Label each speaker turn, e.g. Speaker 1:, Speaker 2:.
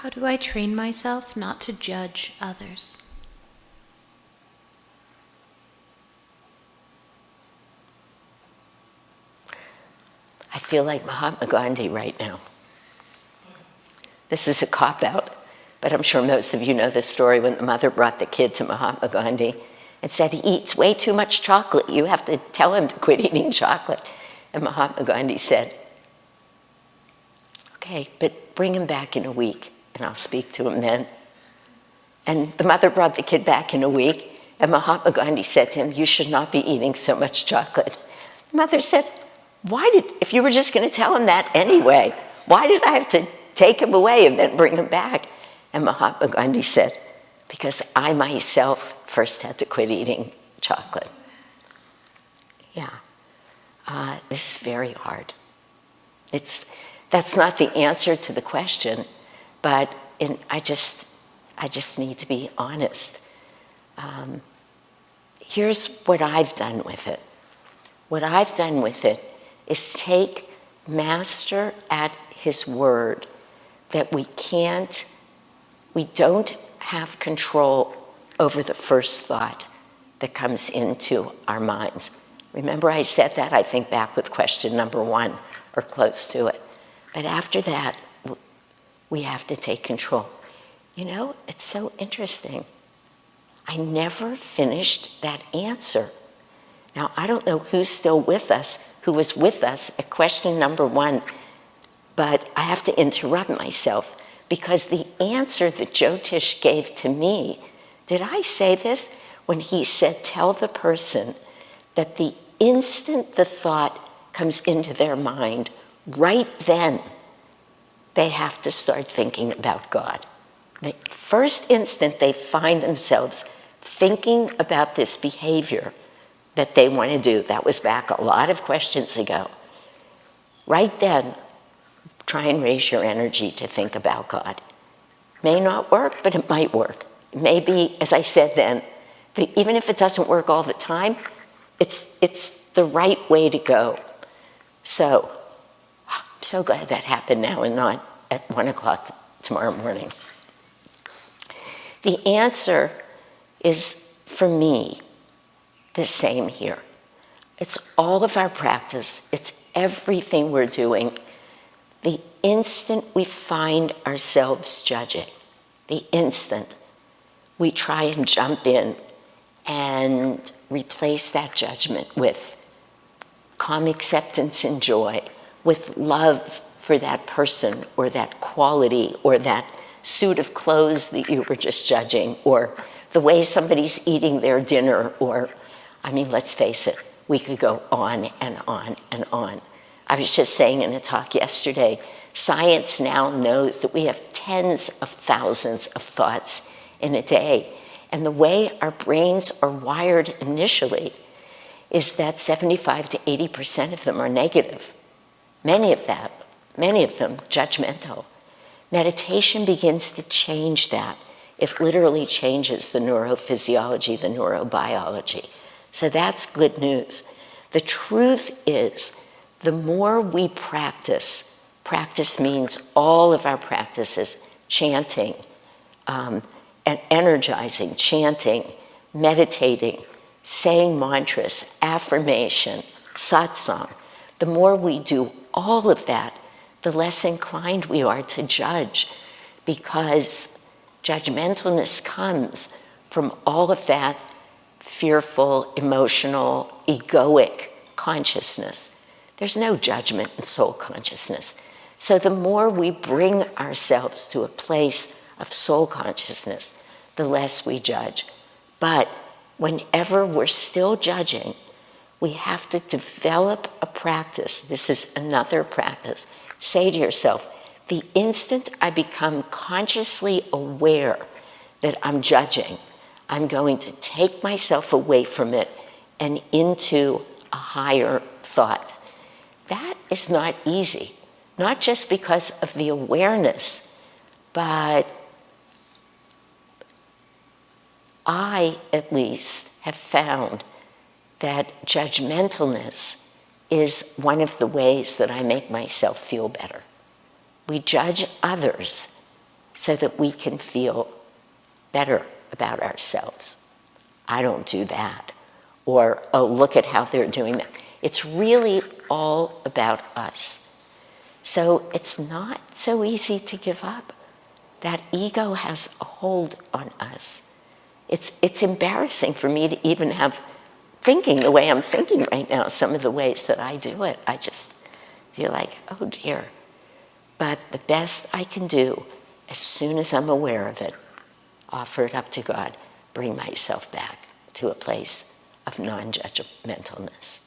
Speaker 1: How do I train myself not to judge others?
Speaker 2: I feel like Mahatma Gandhi right now. This is a cop-out, but I'm sure most of you know the story when the mother brought the kid to Mahatma Gandhi and said, he eats way too much chocolate. You have to tell him to quit eating chocolate. And Mahatma Gandhi said, okay, but bring him back in a week and I'll speak to him then. And the mother brought the kid back in a week and Mahatma Gandhi said to him, you should not be eating so much chocolate. The mother said, if you were just going to tell him that anyway, why did I have to take him away and then bring him back? And Mahatma Gandhi said, because I myself first had to quit eating chocolate. Yeah, this is very hard. That's not the answer to the question, but I just need to be honest. Here's what I've done with it. What I've done with it is take Master at his word that we don't have control over the first thought that comes into our minds. Remember I said that, I think, back with question number 1 or close to it. But after that, we have to take control. You know, it's so interesting. I never finished that answer. Now, I don't know who's still with us, who was with us at question number 1, but I have to interrupt myself because the answer that Jyotish gave to me, did I say this? When he said, tell the person that the instant the thought comes into their mind, right then, they have to start thinking about God. The first instant they find themselves thinking about this behavior that they want to do, that was back a lot of questions ago, right then, try and raise your energy to think about God. May not work, but it might work. It may be, as I said then, that even if it doesn't work all the time, it's the right way to go. So, I'm so glad that happened now and not at 1 o'clock tomorrow morning. The answer is, for me, the same here. It's all of our practice. It's everything we're doing. The instant we find ourselves judging, the instant we try and jump in and replace that judgment with calm acceptance and joy, with love for that person or that quality or that suit of clothes that you were just judging, or the way somebody's eating their dinner, or, I mean, let's face it, we could go on and on and on. I was just saying in a talk yesterday, science now knows that we have tens of thousands of thoughts in a day. And the way our brains are wired initially is that 75 to 80% of them are negative. Many of them judgmental. Meditation begins to change that. It literally changes the neurophysiology, the neurobiology. So that's good news. The truth is, the more we practice means all of our practices, chanting, and energizing, chanting, meditating, saying mantras, affirmation, satsang. The more we do all of that, the less inclined we are to judge, because judgmentalness comes from all of that fearful, emotional, egoic consciousness. There's no judgment in soul consciousness. So the more we bring ourselves to a place of soul consciousness, the less we judge. But whenever we're still judging, we have to develop a practice. This is another practice. Say to yourself, the instant I become consciously aware that I'm judging, I'm going to take myself away from it and into a higher thought. That is not easy, not just because of the awareness, but I, at least, have found that judgmentalness is one of the ways that I make myself feel better. We judge others so that we can feel better about ourselves. I don't do that. Or, oh, look at how they're doing that. It's really all about us. So it's not so easy to give up. That ego has a hold on us. It's embarrassing for me to even have thinking the way I'm thinking right now, some of the ways that I do it. I just feel like, oh dear. But the best I can do, as soon as I'm aware of it, offer it up to God, bring myself back to a place of non-judgmentalness.